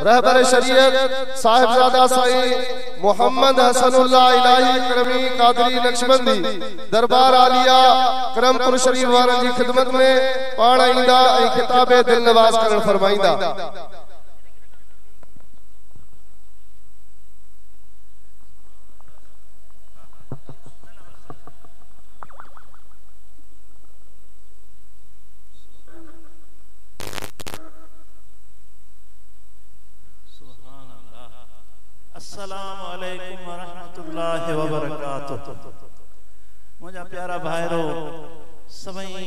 रहबर शरीयत साहिबजादा साईं मोहम्मद हसनुल्लाह इलाही करमी कादरी नक्शबंदी दरबार आलिया करमपुर शरीफ वारन जी खिदमत में पाण ईंदा ऐं खिताबे दिल नवाज करण फरमाईंदा। अस्सलामु अलैकुम व रहमतुल्लाहि व बरकातुहू। मुझा प्यारा भाईरो सभई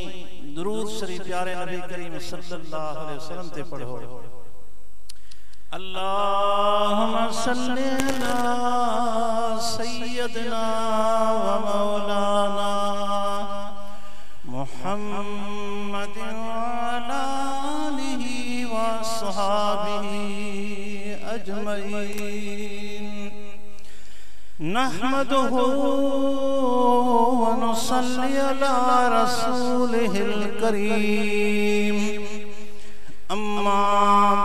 दुरूद शरीफ प्यारे नबी करीम सल्लल्लाहु अलैहि वसल्लम ते पढ़ो। अल्लाहुम्मा सल्ली अला सय्यदना व मौलाना मुहम्मदिन व अला आलिहि व अस्हाबिहि अजमईन। नहमदुहु व नुसल्ली अला रसूलिहिल करीम। अम्मा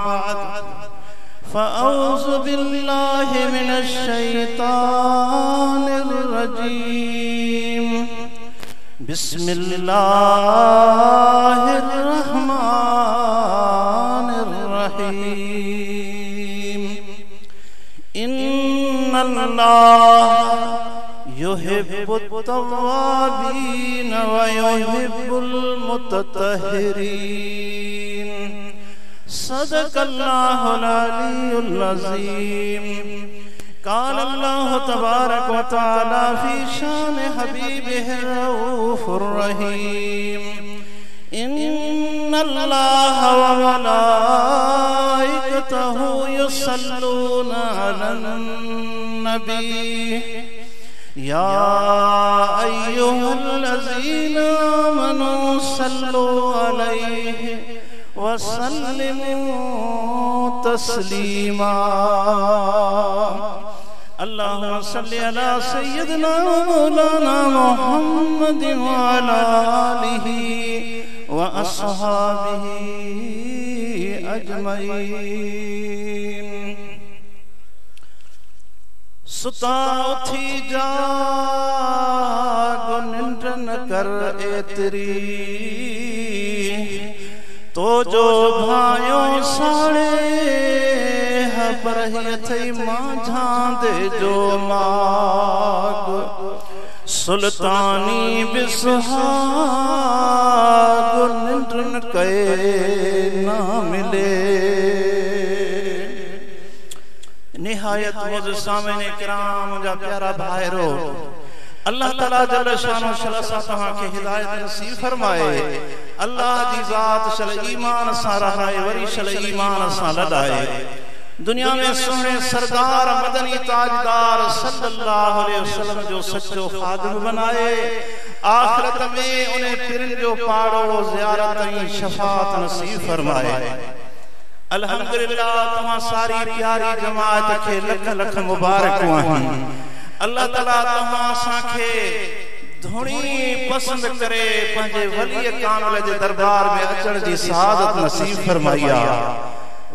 बाद फ़अऊज़ु बिल्लाहि मिनश शैतानिर रजीम। बिस्मिल्लाहिर रहमानिर रहीम। इन्नल्लाह युहिब्बुत तव्वाबीन व युहिब्बुल मुतत्तहिरीन। सदक़ल्लाहुल अलीयुल अज़ीम। क़ाल अल्लाहु तबारक व तआला फ़ी शान हबीबिहिर रऊफ़ुर रहीम। इन्नल्लाह व मलाइकतहु युसल्लूना अलन नबी। या अय्युहल्लज़ीना आमनू सल्लू अलैहि व सल्लिमू तस्लीमा। अल्लाहुम्मा सल्लि अला सय्यिदिना व मौलाना मुहम्मदिन व अला आलिहि व अस्हाबिहि अजमईन। सुता उथी जाग निंड न कर एतरी। तो जो भायो साड़े हबरही थई माझा दे जो माग। सुल्तानी बिसहाग निंड न कए ना मिले। निहायत मुझ सामने किराम जा प्यारा भाईरो अल्लाह ताला जल शानो शलसा तहां के हिदायत नसीब फरमाए। अल्लाह दी जात शल ईमान सा रहाए वरी शल ईमान सा लदाए। दुनिया में सोने सरदार मदनी ताजदार सल्लल्लाहु अलैहि वसल्लम जो सच्चो खादिम बनाए। आखिरत में उन्हें फिरन जो पाड़ो ज़ियारत ऐं शफाअत नसीब फरमाए। अल्हम्दुलिल्लाह तमाम सारी प्यारी जमात के लख लख मुबारक आहिन। अल्लाह ताला तमाम साखे धुणी पसंद करे पंजे वली कामिल जे दरबार में अचण जी सआदत नसीब फरमाया।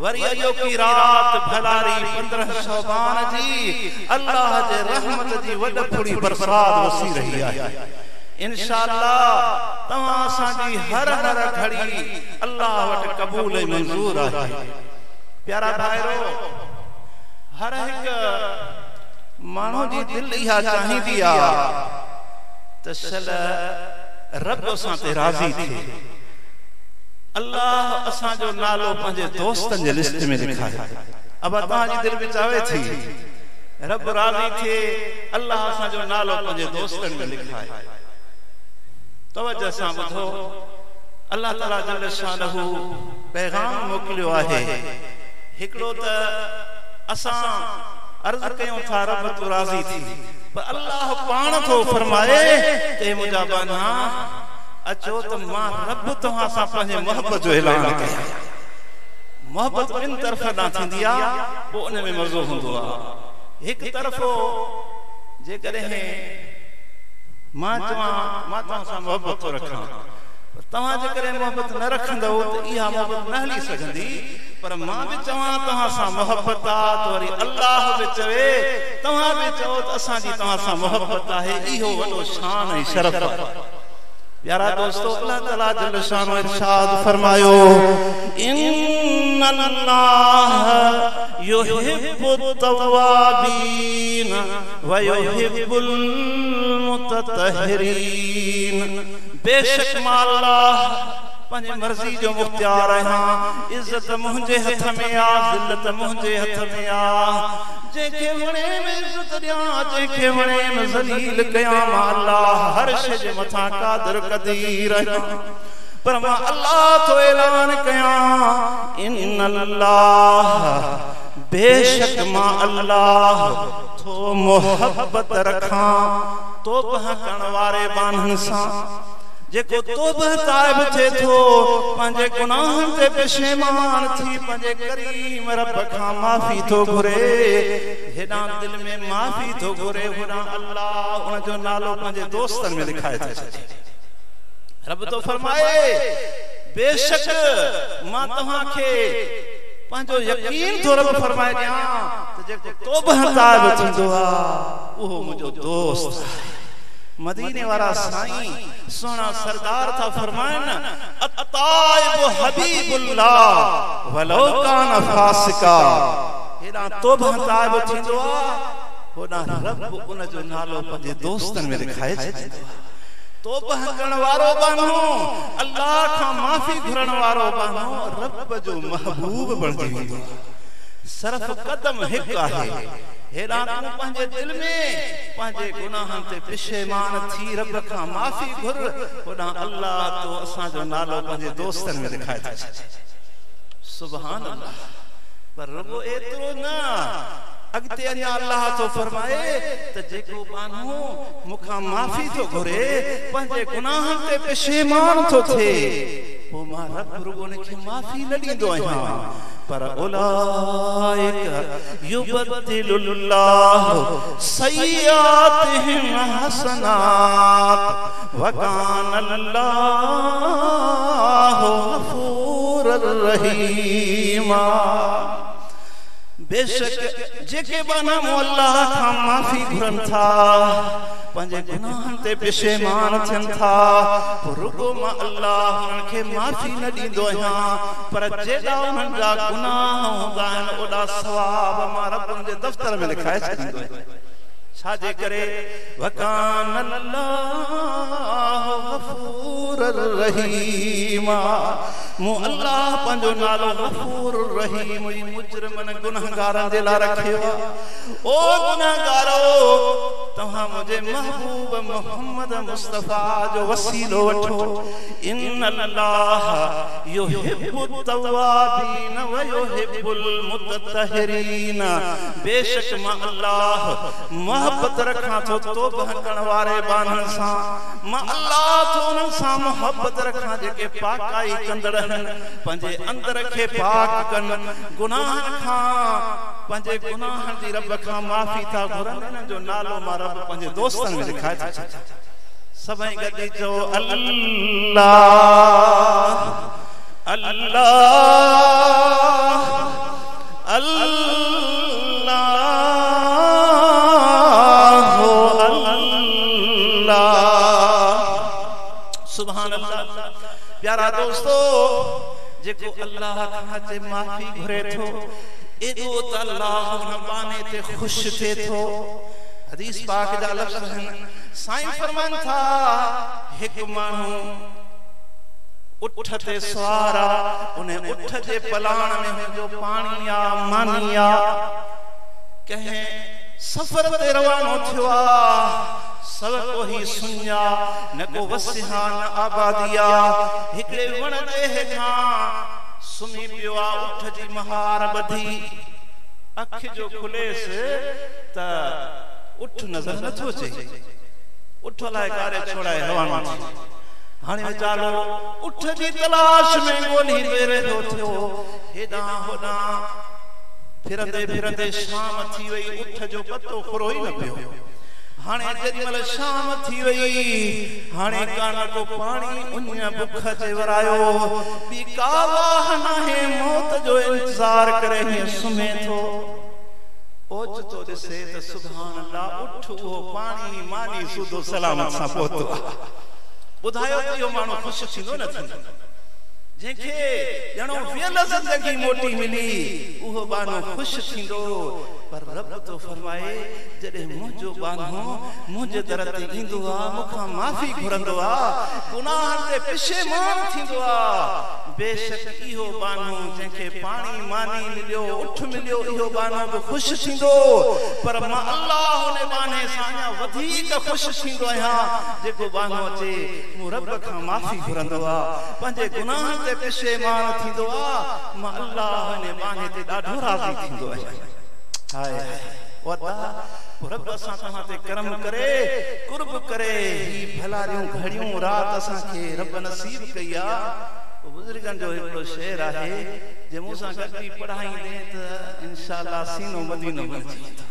वरी अयो की रात भलारी 15 शौबान जी अल्लाह जे रहमत जी वड फुड़ी बरसात वसी रही है। इंशाअल्लाह तमाम साडी हर हर घड़ी अल्लाह वट कबूल मंजूर है। प्यारा भाईरो हर एक मानो जी दिल इहा चाहींदी आ त सल रब सां ते राज़ी थे। अल्लाह असा जो नालो पंजे दोस्तन जे लिस्ट में लिखा है। अब तहां जी दिल में चाहे थी रब राज़ी थे अल्लाह असा जो नालो पंजे दोस्तन में लिखा है। तवज्जो सां ॿुधो अल्लाह ताला जल शानहू पैगाम मोकिलियो आहे। हिकिड़ो त असां अर्ज़ कयूं था रब तू राज़ी थी पर अल्लाह पाण थो फरमाए ते मुंहिंजा बाना अचो त मां रब तव्हां सां पंहिंजे मोहब्बत जो ऐलान कयां। मोहब्बत ॿिनि तरफ़ ॾांहुं थींदी आहे पोइ उन में मज़ो हूंदो आहे। हिकु तरफ़ो जेकॾहिं मां चवां मां तव्हां सां मोहब्बत थो रखां तव्हां जे करे मोहब्बत न रखंदो त इहा मोहब्बत न हली सघंदी पर मां भी चवां तव्हां सां मोहब्बत आहे त वरी अल्लाह भी चवे तव्हां भी चओ त असांजी तव्हां सां मोहब्बत आहे इहो वॾो शान ऐं शरफ़ आहे प्यारा दोस्तों अल्लाह ताला जल शानो इरशाद फरमायो इन्नल्लाह युहिब्बुत तव्वाबीन व युहिब्बुल मुततहहिरीन बेशक मां अल्लाह पंहिंजी मर्ज़ी जो मुख्तियार आहियां इज्जत मुंहिंजे हथ में आ ज़िल्लत मुंहिंजे हथ में आ जंहिंखे वणे में इज्जत ॾियां जंहिंखे वणे में ज़लील कयां मां अल्लाह हर शइ जे मथां क़ादिर क़दीर आहियां पर मां अल्लाह थो ऐलान कयां इन्नल्लाह बेशक मां अल्लाह थो मोहब्बत रखां तौबह करण वारे बाननि सां जेको तौबह ताइब थे थो पंहिंजे गुनाहनि ते पशेमान थी पंहिंजे करीम रब खां माफ़ी थो घुरे हेॾां दिल में माफ़ी थो घुरे होॾां अल्लाह उन जो नालो पंहिंजे दोस्तनि में लिखाए थो छॾे रब तो फरमाए बेशक मां तव्हांखे पंहिंजो यकीन थो रब फरमाए ॾियां त जेको तौबह ताइब थींदो आहे उहो मुंहिंजो दोस्त आहे मदीने वाला साईं सोना सरदार था फरमाइन अताइब हबीबुल्लाह वलो कान फासिका हेॾा तौबह ताइब थींदो आहे होॾा रब उन जो नालो पंहिंजे दोस्तनि में लिखाए छॾींदो आहे तौबह करण वारो बानो अल्लाह खां माफ़ी घुरण वारो बानो रब जो महबूब बणिजी वेंदो आहे सिर्फ़ कदम हिकु आहे हेॾा तूं पंहिंजे दिल में पंहिंजे गुनाहनि ते पशेमान थी रब खां माफ़ी घुर होॾां अल्लाह तो असांजो नालो पंहिंजे दोस्तनि में लिखाए थो छॾे सुभान अल्लाह पर रुगो एतिरो न अॻिते अञा अल्लाह तो फरमाए त जेको बानो मूंखां माफ़ी थो घुरे पंहिंजे गुनाहनि ते पशेमान थो थिए पोइ मां रब रुगो उनखे माफ़ी न ॾींदो आहियां पर उलाइक युबद्दिलुल्लाहु सय्यातिहिम हसनात व कानल्लाहु गफूरर रहीमा बेशक जेके बाना अल्लाह खां माफ़ी घुरनि था पंहिंजे गुनाहनि ते पशेमान थियनि था रुगो मां अल्लाह उन्हनि खे माफ़ी न ॾींदो आहियां पर जेॾा उन्हनि जा गुनाह हूंदा आहिनि ओॾा सवाब मां रब जे दफ़्तर में लिखाए छॾींदो आहियां छाजे करे वकान अल्लाहु गफूरर रहीमा मु अल्लाह पंहिंजो नालो गफूर रहीम मुजरिमन गुनहगारनि जे लाइ रखियो आहे ओ गुनहगारो तव्हां मुंहिंजे महबूब मोहम्मद मुस्तफा जो वसीलो वठो इन्नल्लाह युहिब्बुत तव्वाबीन व युहिब्बुल मुततहहिरीन बेशक मां अल्लाह मोहब्बत रखां थो तौबह करण वारे बाननि सां मां अल्लाह थो उन्हनि सां मोहब्बत रखां जेके पाकाई कंदड़ आहिनि पंहिंजे अंदर खे पाक कनि गुनाहनि खां पंहिंजे गुनाहनि जी रब खां माफ़ी था घुरनि इन्हनि जो नालो मां रब पंहिंजे दोस्तनि में लिखाए थो छॾे सभई गॾु चओ अल्लाह अल्लाह सुभान अल्लाह प्यारा दोस्तों जेको अल्लाह खां ते माफ़ी घुरे थो एॾो त अल्लाह उन बाने ते ख़ुश थिए थो हदीस पाक जा लफ़्ज़ आहिनि साईं फरमाइनि था हिकु माण्हू उठ ते सवार आहे उन उठ जे पलाण में जो पाणी आहे मानी आहे कंहिं सफ़र ते रवानो थियो आहे सब को ही सुन्या न को वसिहा न आबादिया हिकड़े वण ते हेठां सुमी पियो आ उठ जी महार बधी अख जो खुलेस त उठ नजर नथो अचे उठ लाइ कारे छोड़ाए रवानो थी हाणे वीचारो उठ जी तलाश में ॻोल्ही रहियो थियो हेॾां होॾां फिरंदे फिरंदे शाम थी वई उठ जो पतो खुरो ई न पियो हाणे जेॾीमहिल शाम थी वई हाणे कान को पाणी उन बुख ते वरायो ॿी का वाह नाहे मौत जो इंतज़ार करे हीअं सुम्हे थो ओचितो ॾिसे त सुभान अल्लाह उठ उहो पाणी मानी सूदो सलामत सां पहुतो ॿुधायो त इहो माण्हू ख़ुशि थींदो न थींदो जंहिंखे ॼणो वियल ज़िंदगी मोटी मिली उहो बानो ख़ुशि थींदो पर रब तो फरमाए जॾहिं मुंहिंजो बानो मुंहिंजे दर ते ईंदो आहे मूंखां माफ़ी घुरंदो आहे गुनाहनि ते पशेमान थींदो आहे बेशक इहो बानो जंहिंखे पाणी मानी मिलियो उठ मिलियो इहो बानो बि ख़ुशि थींदो पर मां अल्लाह उन बाने सां अञा वधीक ख़ुशि थींदो आहियां जेको बानो अचे मूं रब खां माफ़ी घुरंदो आहे पंहिंजे गुनाहनि ते पशेमान थींदो आहे मां अल्लाह उन बाने ते ॾाढो राज़ी थींदो आहियां हाय वदा रब असां तव्हां ते करम करे कुर्ब करे ही भलारियूं घड़ियूं रात असां खे रब नसीब कई आहे बुजुर्गन जो हिकिड़ो शेर आहे जे मूंसां गॾु पढ़ाईंदे त इंशाअल्लाह सीनो मदीनो बणिजी वेंदो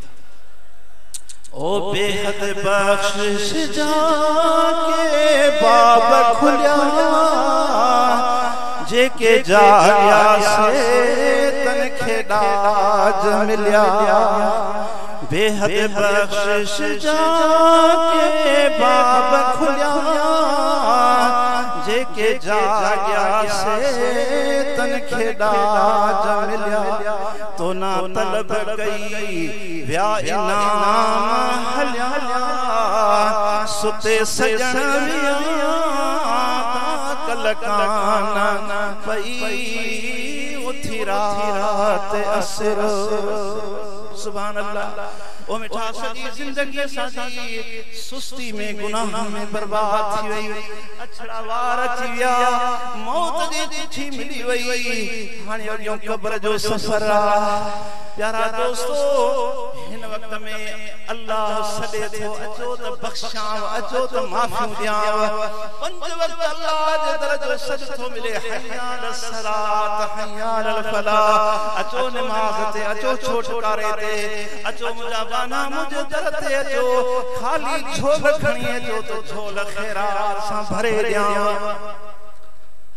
ओ बेहद बख्शिश जाके बाब खुलिया जेके जाया से तन खे ॾाज मिलिया बेहद बख्शिश जाके बाब खुलिया जेके जाया से तन खे ॾाज मिलिया तो ना तलब कई व्या इनाम हलिया सुते सजण विया कलकाना पई उथी रात असर सुभान अल्लाह ओ मिठा सजी जिंदगी साजी सुस्ती में गुनाह में बर्बाद थी वई अछड़ा वार अची विया मौत जी चिट्ठी मिली वई हाणे अॻियों क़ब्र जो सफ़र प्यारा दोस्तो हिन वक्त में अल्लाह सॾे थो अचो त बख़्शांव अचो त माफ़ियूं ॾियांव पंज वक्त अल्लाह जे दर जो सॾ थो मिले हय्या अल सलात हय्या अल फलाह अचो नमाज़ ते अचो छोटकारे ते अचो मुंहिंजा बाना मुंहिंजे दर ते अचो खाली झोल खणी अचो तो झोल खैरात सां भरे ॾियांव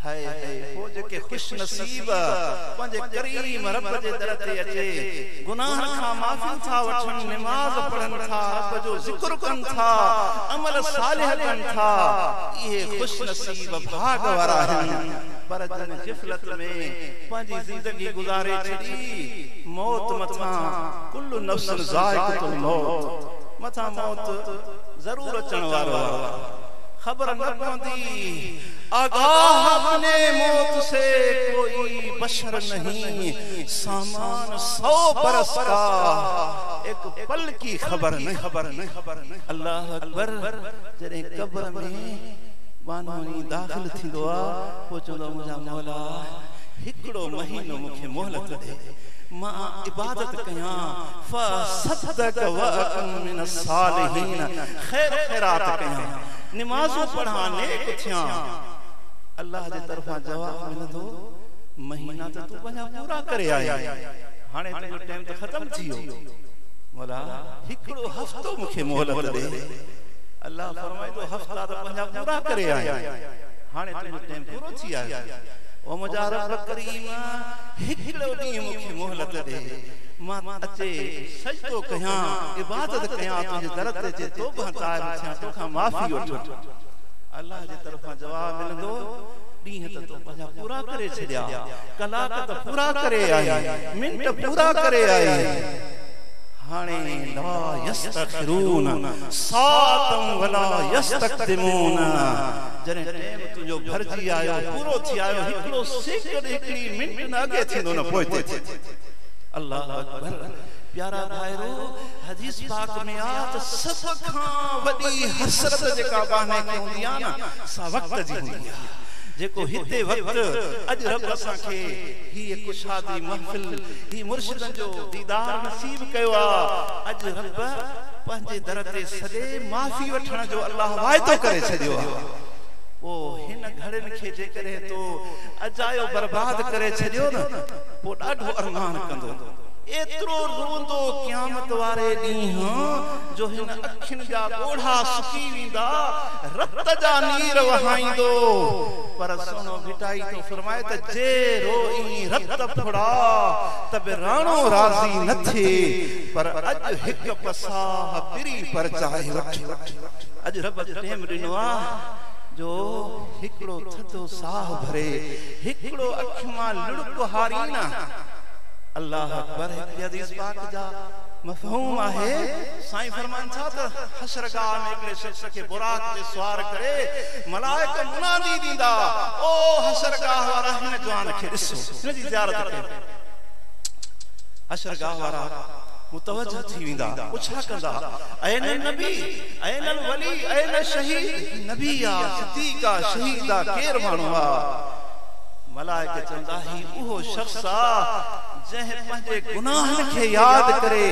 हाय हाय हो जेके खुश नसीब पंहिंजे करीम रब जे दर ते अचे गुनाह खां माफ़ी था वठन नमाज पढ़न था रब जो ज़िक्र कन था अमल सालिह कन था ये खुश नसीब भाग वारा आहिनि पर जन ग़फ़लत में पंहिंजी ज़िंदगी गुज़ारे छॾी मौत मथां कुल्लु नफ्स ज़ाइक़तुल मौत मथां मौत ज़रूर अचण वारो आहे खबर न पवंदी आगाह अपने मौत से कोई बशर नहीं सामान 100 बरस का एक पल की खबर नहीं अल्लाह अकबर जॾहिं क़ब्र में बानोनी दाख़िल थींदो आहे पोइ चवंदो मुंहिंजा मौला हिकिड़ो महीनो मूंखे मोहलत ॾे मां इबादत कयां फसदक वअकुन मिन सालिहीन खैर खैरात कयां नमाज़ूं पढ़ां नेक थियां अल्लाह जे तरफां जवाब मिलंदो महीना त तू पंहिंजा पूरा करे आया हाणे तुंहिंजो टाइम त ख़तम थी वियो मौला हिकिड़ो हफ़्तो मूंखे मोहलत ॾे अल्लाह फरमाए थो हफ़्ता त पंहिंजा पूरा करे आया हाणे तुंहिंजो टाइम पूरो थी आया ओ मुंहिंजा रब करीम हिकिड़ो ॾींहुं मूंखे मोहलत ॾे मां अचे सजदो कयां इबादत कयां तुंहिंजे दर ते अचे तौबा ताइब थियां तोखां माफ़ी वठां अल्लाह जे तरफां जवाब मिलंदो ॾींहं त तो पंहिंजा पूरा करे छॾिया कलाक त पूरा करे आई मिंट पूरा करे आई हाणे ला यस्तखिरून सातम वला यस्तक़दिमून जॾहिं टाइम तुंहिंजो भरजी आयो पूरो थी आयो हिकिड़ो सेकंड हिकिड़ी मिंट न अॻे थींदो न पोइ थिए अल्लाह अकबर प्यारा भाइरो हदीस पाक में आ त सब खां वॾी हसरत जेका बाने खे हूंदी आहे न सा वक्त जी हूंदी आहे जेको हिते वक्त अज रब असां खे ही एक शादी महफिल ही मुर्शिदन जो दीदार नसीब कयो आहे अज रब पंहिंजे दर ते सॼे माफ़ी वठण जो अल्लाह वाइदो करे छॾियो आहे ओ हिन घड़िन खे जेकॾहिं तो अजायो बर्बाद करे छॾियो न पोइ ॾाढो अरमान कंदो एतिरो रोंदो क़यामत वारे ॾींहुं जो हिन अखियुनि जा ॻोढ़ा सुकी वेंदा, रत जा नीर वहाईंदो। पर सोनो भिटाई तो फरमाए त जे रोई रत फुड़ा त राणो राज़ी न थिए, पर अॼु हिकु पसाह पिरी परचाए वठ। अॼु रब टेम ॾिनो आहे जो हिकिड़ो थधो साह भरे, हिकिड़ो अखि मां लुड़क हारी न। अल्लाह अकबर। हदीस पाक जा मफ़हूम आहे, साईं फरमान था त हशरगाह में हिकिड़े शख्स खे बुराक ते सवार करे मलाइक मुनादी ॾींदा, ओ हशरगाह वारा हिन जवान खे ॾिसो, हिन जी ज़ियारत कयो। हशरगाह वारा मुतवज्जह थी वेंदा, पुछा कंदा, ऐन नबी, ऐन वली, ऐन शहीद। नबी आ, सिद्दीक़ आ, शहीद आ, केर माण्हू आ? मलाइक चवंदा ही उहो शख्स आ जंहिं पंहिंजे गुनाहनि खे यादि करे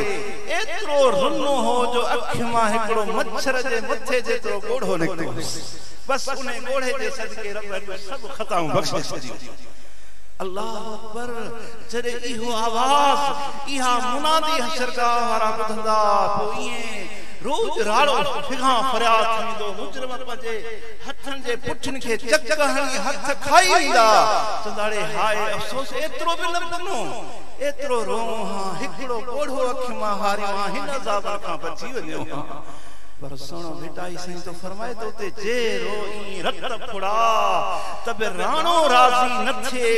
एतिरो रुनो हो जो अखि मां हिकिड़ो मच्छर जे मथे जेतिरो ॻोढ़ो निकितो। बस उन ॻोढ़े जे सदके रब सभु ख़ताऊं बख़्शे छॾियूं। अल्लाह अकबर। जॾहिं इहो आवाज़, इहा मुनादी हशरगाह वारा ॿुधंदा, पोइ ईअं रोज राड़ो फिगा फरियाद थींदो। मुजरिम पंहिंजे हथनि जे पुठियुनि खे चक हणी हथ खाई वेंदा, चंदाड़े हाय अफ़सोस एतिरो बि न ॿुधो, एतिरो रोऊं हां, हिकिड़ो ॻोढ़ो अखि मां हारियो हां, हिन अज़ाब खां बची वञो हां। पर सोनो भिटाई साईं तो फरमाए तो ते जे रोई रत फुड़ा त राणो राज़ी न थिए,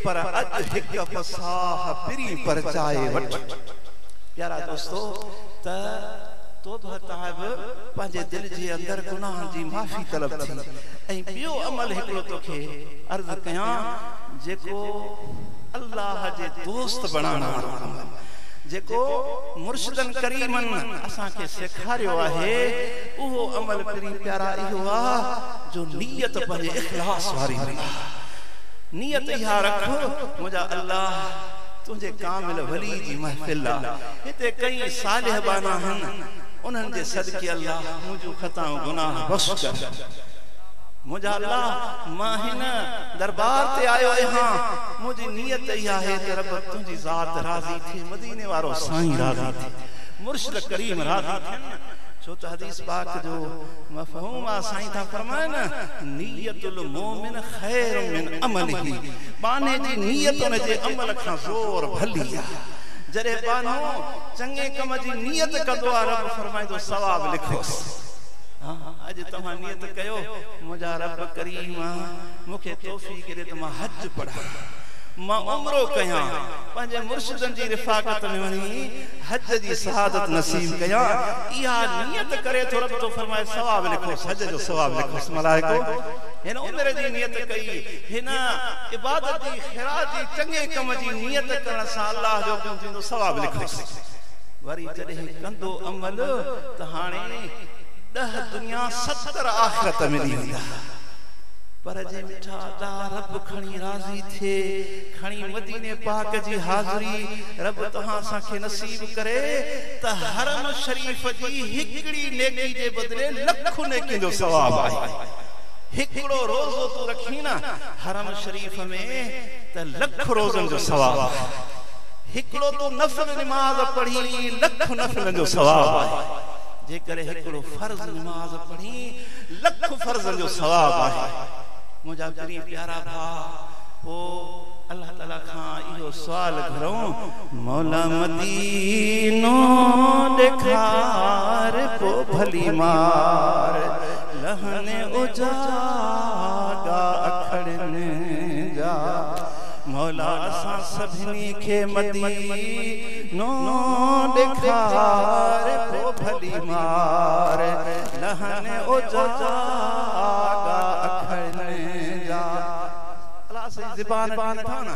पर अॼु हिकु पसाह पिरी परचाए वठ। प्यारा दोस्तो, त तौबा ताइब पंहिंजे दिल जे अंदर गुनाहनि जी माफ़ी तलब थी। ऐं ॿियो अमल हिकिड़ो तोखे अर्ज़ कयां, जेको अल्लाह जे दोस्त बणाइण वारो अमल, जेको मुर्शिदन करीमन असांखे सेखारियो आहे, उहो अमल पिरी प्यारा इहो आहे जो नियत पंहिंजे इख़लास वारी आहे। नियत इहा रख, मुंहिंजा अल्लाह तुंहिंजे कामिल वली जी महफ़िल आहे, हिते कई सालिह बाना आहिनि, उन्हनि जे सदके अल्लाह मुंहिंजूं ख़ताऊं गुनाह बख़्श कर। मुंहिंजा अल्लाह मां हिन दरबार ते आयो आहियां, मुंहिंजी नियत इहा आहे त रब तुंहिंजी ज़ात राज़ी थिए, मदीने वारो साईं राज़ी थिए, मुर्शिद करीम राज़ी थिए। छो त हदीस पाक जो मफ़हूम आहे, साईं था फरमाए न, नियतुल मोमिन खैर मिन अमलिही। बाने जी नियत उन जे अमल खां ज़ोर भली आहे। जॾहिं बानो चङे कम जी नियत कंदो आहे, रब फरमाईंदो सवाब लिखोसि। अॼु तव्हां नियत कयो, मुंहिंजा रब करीम मूंखे तौफ़ीक़ ॾे त मां हज पढ़ां, मां उम्रो कयां, पंहिंजे मुर्शिदनि जी रिफ़ाक़त में वञी हज जी शहादत नसीब कयां। इहा नियत करे तो रब तो फरमाए सवाब लिखोसि, हज जो सवाब लिखोसि। मलाइको हिन उम्र जी नियत कई, हिन इबादत जी खैरात जी चङे कम जी नियत करण सां अल्लाह जो कम थींदो, सवाब लिखोसि। वरी जॾहिं कंदो अमल त हाणे 10 दुनिया 70 आख़िरत मिली वेंदा। पर जे मिठा अदा रब खणी राज़ी थिए, खणी मदीने पाक जी हाज़री रब तव्हां असांखे नसीब करे त हरम शरीफ जी हिकिड़ी नेकी जे बदिले लखु नेकी जो सवाब आहे। हिकिड़ो रोज़ो तू रखी न हरम शरीफ में त लख रोज़न जो सवाब आहे। हिकिड़ो तू नफ़िल नमाज़ पढ़ी, लख नफ़िल जो सवाब आहे। जेकर हिकिड़ो फर्ज़ नमाज़ पढ़ी, लख फर्ज़ जो सवाब आहे। मुंहिंजा प्री प्यारा भाउ, पोइ अल्लाह ताला खां इहो सुवाल घुरूं, मौला मदीनो ॾेखार पोइ भली मार, लहने उजागा अखड़नि जा। मौला असां सभिनी खे मदीनो ॾेखार पोइ भली मार, लहने उजागा अखड़नि जा। अल्लाह से ज़बान था न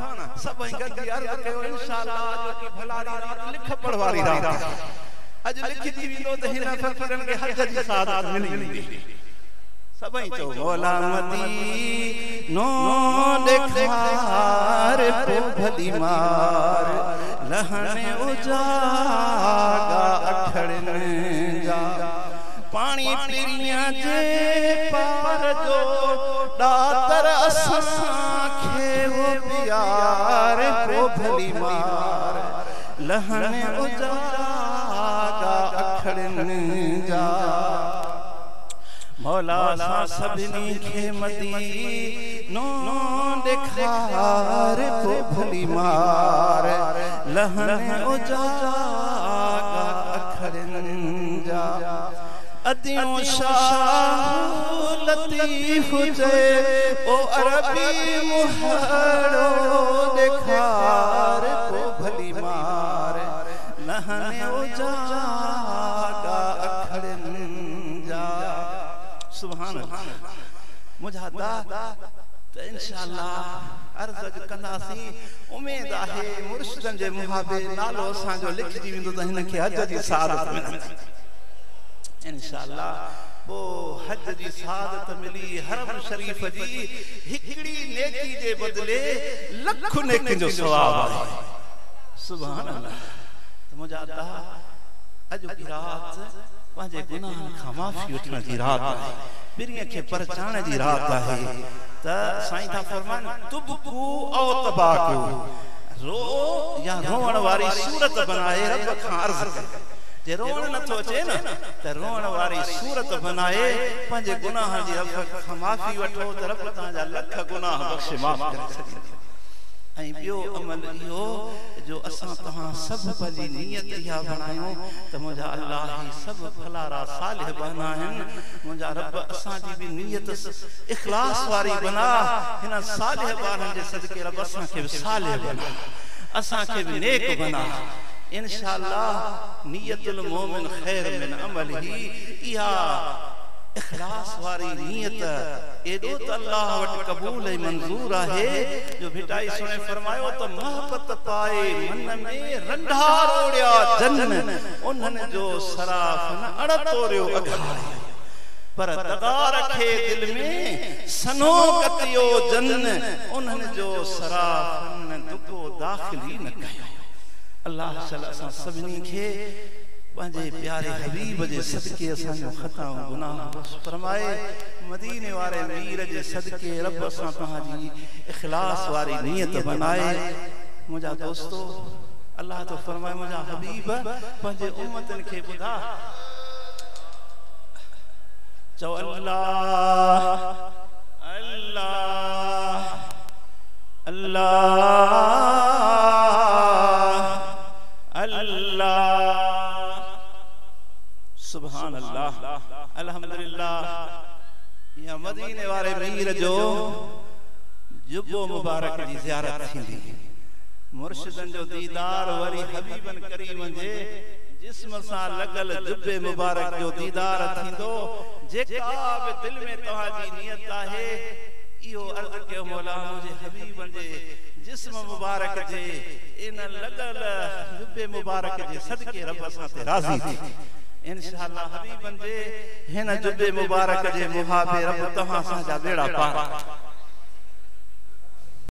सभई गॾु अर्ज़ कयो इंशाअल्लाह जो की भलारी रात लिख पढ़वारी रात। अॼु लिखी थी वेंदो त हिन फ़क़ीरनि खे हज जी सादत मिली वेंदी। सभई चओ मौला मदीनो ॾेखार पोइ भली मार, लहने उजागा अखड़नि जा। पाणी पीरियां जे पार जो दातर असांखे वो प्यार पोइ भली मार, लहन उजागा अखड़न जा मौला सा सभिनी खे मदीनो ॾेखार को भली मार लहन उजागा अखड़न जा अदियों शाह लतीफ जे ओ अरबी मुहरो ॾेखार को भली मार लहन उजागा अखड़न जा सुभान अल्लाह मुझादा त इंशाअल्लाह अर्ज़ कंदासीं उम्मीद आहे मुर्शिदन जे मुहाबे नालो असांजो लिखजी वेंदो त हिन खे हज जी सादत मिलंदी इंशाअल्लाह वो हज जी सादत मिली हरम शरीफ जी हिकड़ी नेकी जे बदले लख नेकी जो सवाब आहे सुभान अल्लाह त मुझादा अज की रात पंहिंजे गुनाहनि खां माफ़ी वठण जी रात आहे ॿिरीअ खे परचाइण जी रात आहे त साईं था फरमाइनि तुबकू औ तबाकू रो या रोअण वारी सूरत बनाए रब खां अर्ज़ कर जे रोअण नथो अचे न त रोअण वारी सूरत बनाए पंहिंजे गुनाहनि जी रब खां माफ़ी वठो त रब तव्हांजा लख गुनाह बख़्शे माफ़ करे छॾींदो ऐं ॿियो अमल इहो जो असां तव्हां सभु पंहिंजी नियत इहा बणायूं त मुंहिंजा अल्लाह ही सभु फलारा सालिह बना आहिनि मुंहिंजा रब असांजी बि नियत इख़लास वारी बना हिन सालिह ॿारनि जे सदके रब असांखे बि सालिह बना असांखे बि नेक बना इंशाअल्लाह नियतुल मोमिन खैर मिन अमलिही इहा इख़लास वारी नियत एॾो त अल्लाह वटि क़बूल ऐं मंज़ूर आहे जो भिटाई सुणे फरमायो त मोहबत पाए मन में रंढा रोड़िया जन उन्हनि जो सराफ न अड़तोरियो अघाड़े पर दगा रखे दिल में सनो कतियो जन उन्हनि जो सराफ न दुको दाख़िली न कयो अल्लाह शल असां सभिनी खे पंहिंजे प्यारे हबीब जे सदके असांजो ख़ताऊं गुनाह फरमाए मदीने वारे मीर जे सदके रब असां तव्हांजी इख़लास वारी नियत बनाए मुंहिंजा दोस्तो अल्लाह तो फरमाए मुंहिंजा हबीब पंहिंजे उम्मतनि खे ॿुधा चओ अल्लाह अल्लाह अल्लाह अल्लाह सुभान अल्लाह अल्हम्दुलिल्लाह या मदीने वाले मीर जो जुब्बो मुबारक जी ज़ियारत थींदी मुर्शिदन जो दीदार वरी हबीबन करीमन जे जिस्म सां लगल जुब्बे मुबारक जो दीदार थींदो जेका बि दिल में तव्हांजी नियत आहे इहो अर्ज़ कयो मौला मुंहिंजे हबीबन जे जिस्म मुबारक जे इन लगल जुब्बे मुबारक जे सदके रब असां ते राज़ी थी इंशाअल्लाह हबीबन जे हिन जुब्बे मुबारक जे मुहाबे रब तव्हां असांजा बेड़ा पार